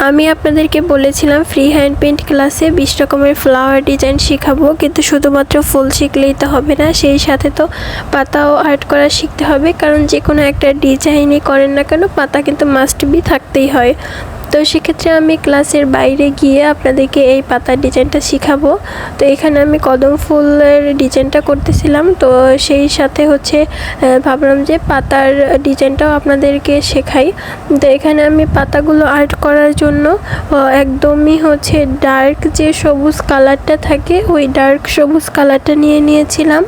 আমি আপনাদেরকে বলেছিলাম ফ্রি হ্যান্ড পেইন্ট ক্লাসে 20 রকমের ফ্লাওয়ার ডিজাইন শেখাবো, কিন্তু শুধুমাত্র ফুল শিখলেই তো হবে না, সেই সাথে তো পাতাও আর্ট করা শিখতে হবে। কারণ যে কোনো একটা ডিজাইনই করেন না কেন পাতা কিন্তু মাস্ট বি থাকতেই হয়। তো সেক্ষেত্রে আমি ক্লাসের বাইরে গিয়ে আপনাদেরকে এই পাতার ডিজাইনটা শিখাবো। তো এখানে আমি কদম ফুলের ডিজাইনটা করতেছিলাম, তো সেই সাথে ভাবলাম যে পাতার ডিজাইনটাও আপনাদেরকে শেখাই। তো এখানে আমি পাতাগুলো আর্ট করার জন্য একদমই ডার্ক যে সবুজ কালারটা থাকে ওই ডার্ক সবুজ কালারটা নিয়েছিলাম।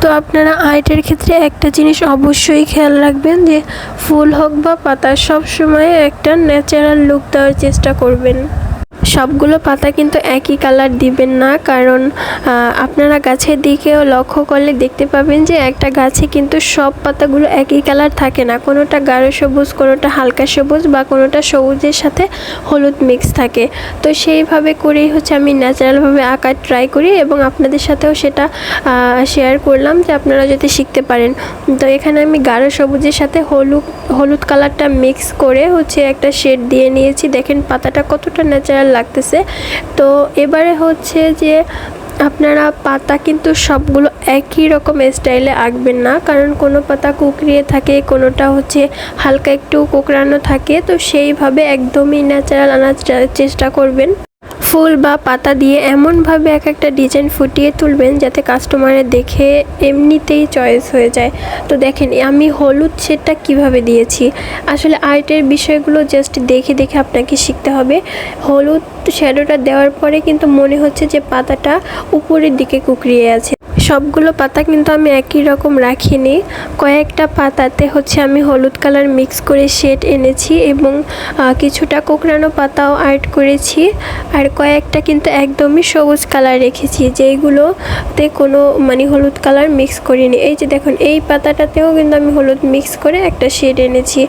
তো আপনারা আর্টের ক্ষেত্রে একটা জিনিস অবশ্যই খেয়াল রাখবেন যে ফুল হোক বা পাতা সব সময় একটা ন্যাচারাল লুক দেওয়ার চেষ্টা করবেন। সবগুলো পাতা কিন্তু একই কালার দিবেন না, কারণ আপনারা গাছের দিকেও লক্ষ্য করলে দেখতে পাবেন যে একটা গাছে কিন্তু সব পাতাগুলো একই কালার থাকে না, কোনোটা গাঢ় সবুজ, কোনোটা হালকা সবুজ, বা কোনোটা সবুজের সাথে হলুদ মিক্স থাকে। তো সেইভাবে করেই আমি ন্যাচারালভাবে আঁকার ট্রাই করি এবং আপনাদের সাথেও সেটা শেয়ার করলাম যে আপনারা যদি শিখতে পারেন। তো এখানে আমি গাঢ় সবুজের সাথে হলুদ কালারটা মিক্স করে একটা শেড দিয়ে নিয়েছি। দেখেন পাতাটা কতটা ন্যাচারাল লাগতেছে। তো এবারে যে আপনারা পাতা কিন্তু সবগুলো একই রকম স্টাইলে আঁকবেন না, কারণ কোনো পাতা কুকড়িয়ে থাকে, কোনোটা হালকা একটু কোকড়ানো থাকে। তো সেইভাবে একদমই ন্যাচারাল আনার চেষ্টা করবেন। ফুল বা পাতা দিয়ে এমনভাবে একটা ডিজাইন ফুটিয়ে তুলবেন যাতে কাস্টমারের দেখে এমনিতেই চয়েস হয়ে যায়। তো দেখেন আমি হলুদ শেডটা কিভাবে দিয়েছি। আসলে আর্টের বিষয়গুলো জাস্ট দেখে আপনাকে শিখতে হবে। হলুদ শ্যাডোটা দেওয়ার পরে কিন্তু মনে হচ্ছে যে পাতাটা উপরের দিকে কুকড়িয়ে আছে। সবগুলো পাতা কিন্তু আমি একই রকম রাখিনি, কয়েকটা পাতাতে আমি হলুদ কালার মিক্স করে শেড এনেছি এবং কিছুটা কোকড়ানো পাতাও আর্ট করেছি, আর কয়েকটা কিন্তু একদমই সবুজ কালার রেখেছি যেইগুলোতে কোনো হলুদ কালার মিক্স করিনি। এই যে দেখুন এই পাতাটাতেও কিন্তু আমি হলুদ মিক্স করে একটা শেড এনেছি।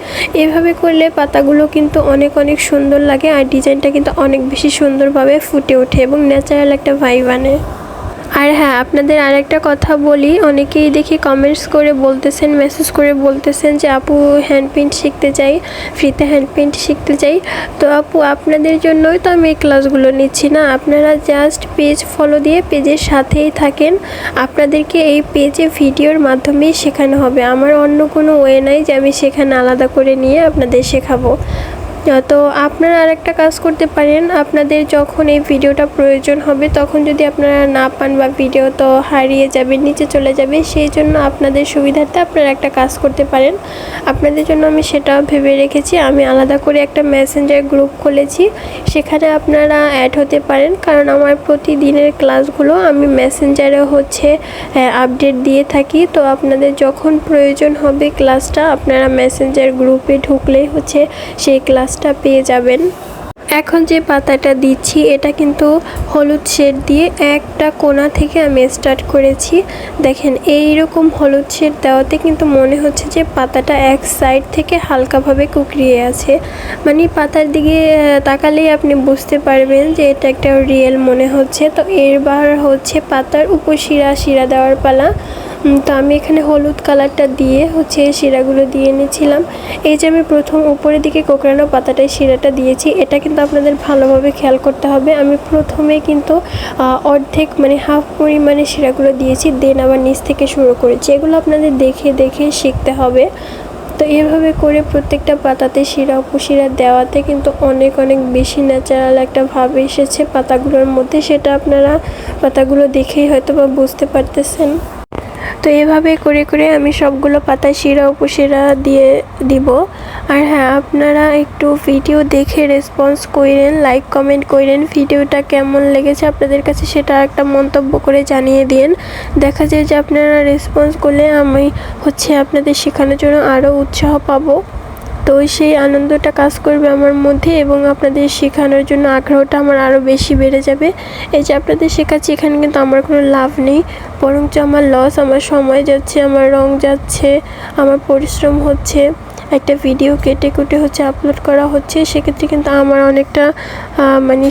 এভাবে করলে পাতাগুলো কিন্তু অনেক সুন্দর লাগে, আর ডিজাইনটা কিন্তু অনেক বেশি সুন্দরভাবে ফুটে ওঠে এবং ন্যাচারাল একটা ভাইব আনে। আর হ্যাঁ, আপনাদের আরেকটা কথা বলি, অনেকেই দেখি কমেন্টস করে বলতেছেন, মেসেজ করে বলতেছেন যে আপু হ্যান্ড পেইন্ট শিখতে চাই, ফ্রিতে হ্যান্ড পেইন্ট শিখতে চাই। তো আপু আপনাদের জন্যই তো আমি এই ক্লাসগুলো নিচ্ছি না, আপনারা জাস্ট পেজ ফলো দিয়ে পেজের সাথেই থাকেন। আপনাদেরকে এই পেজে ভিডিওর মাধ্যমেই শেখানো হবে, আমার অন্য কোনো ওয়ে নাই যে আমি সেখানে আলাদা করে নিয়ে আপনাদের শেখাবো। তো আপনারা আরেকটা কাজ করতে পারেন, আপনাদের যখন এই ভিডিওটা প্রয়োজন হবে তখন যদি আপনারা না পান বা ভিডিও তো হারিয়ে যাবে, নিচে চলে যাবে, সেই জন্য আপনাদের সুবিধার্থে আপনারা একটা কাজ করতে পারেন। আপনাদের জন্য আমি সেটা ভেবে রেখেছি, আমি আলাদা করে একটা মেসেঞ্জার গ্রুপ খুলেছি, সেখানে আপনারা অ্যাড হতে পারেন। কারণ আমার প্রতিদিনের ক্লাসগুলো আমি মেসেঞ্জারে আপডেট দিয়ে থাকি। তো আপনাদের যখন প্রয়োজন হবে ক্লাসটা, আপনারা মেসেঞ্জার গ্রুপে ঢুকলেই সেই ক্লাসটা পেয়ে যাবেন। এখন যে পাতাটা দিচ্ছি এটা কিন্তু হলুদ শেড দিয়ে একটা কোণা থেকে আমি স্টার্ট করেছি। দেখেন এইরকম হলুদ শেড দেওয়াতে কিন্তু মনে হচ্ছে যে পাতাটা এক সাইড থেকে হালকাভাবে কুকড়িয়ে আছে, পাতার দিকে তাকালেই আপনি বুঝতে পারবেন যে এটা একটা রিয়েল মনে হচ্ছে। তো এবার পাতার শিরা দেওয়ার পালা। তো আমি এখানে হলুদ কালারটা দিয়ে শিরাগুলো দিয়ে নিয়েছিলাম। এই যে আমি প্রথম উপরের দিকে কোকড়ানো পাতাটায় শিরাটা দিয়েছি, এটা কিন্তু আপনাদের ভালোভাবে খেয়াল করতে হবে। আমি প্রথমে কিন্তু অর্ধেক হাফ পরিমাণে শিরাগুলো দিয়েছি, দেন আবার নিচ থেকে শুরু করেছি। এগুলো আপনাদের দেখে শিখতে হবে। তো এভাবে করে প্রত্যেকটা পাতাতে শিরা উপশিরা দেওয়াতে কিন্তু অনেক বেশি ন্যাচারাল একটা ভাব এসেছে পাতাগুলোর মধ্যে, সেটা আপনারা পাতাগুলো দেখেই হয়তো বা বুঝতে পারতেছেন। তো এভাবে করে আমি সবগুলো পাতায় শিরা উপশিরা দিয়ে দিব। আর হ্যাঁ, আপনারা একটু ভিডিও দেখে রেসপন্স করেন, লাইক কমেন্ট করেন, ভিডিওটা কেমন লেগেছে আপনাদের কাছে সেটা একটা মন্তব্য করে জানিয়ে দিন। দেখা যায় যে আপনারা রেসপন্স করলে আমি আপনাদের শেখানোর জন্য আরও উৎসাহ পাবো। তো সেই আনন্দটা কাজ করবে আমার মধ্যে এবং আপনাদের শেখানোর জন্য আগ্রহটা আমার আরও বেশি বেড়ে যাবে। এই যে আপনাদের শেখাচ্ছি, এখানে কিন্তু আমার কোনো লাভ নেই, বরঞ্চ আমার লস, আমার সময় যাচ্ছে, আমার রং যাচ্ছে, আমার পরিশ্রম হচ্ছে, একটা ভিডিও কেটে কুটে আপলোড করা হচ্ছে, সেক্ষেত্রে কিন্তু আমার অনেকটা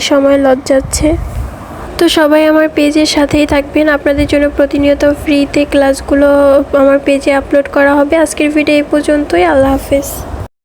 সময় লস যাচ্ছে। তো সবাই আমার পেজের সাথেই থাকবেন, আপনাদের জন্য প্রতিনিয়ত ফ্রিতে ক্লাসগুলো আমার পেজে আপলোড করা হবে। আজকের ভিডিও এই পর্যন্তই, আল্লাহ হাফেজ।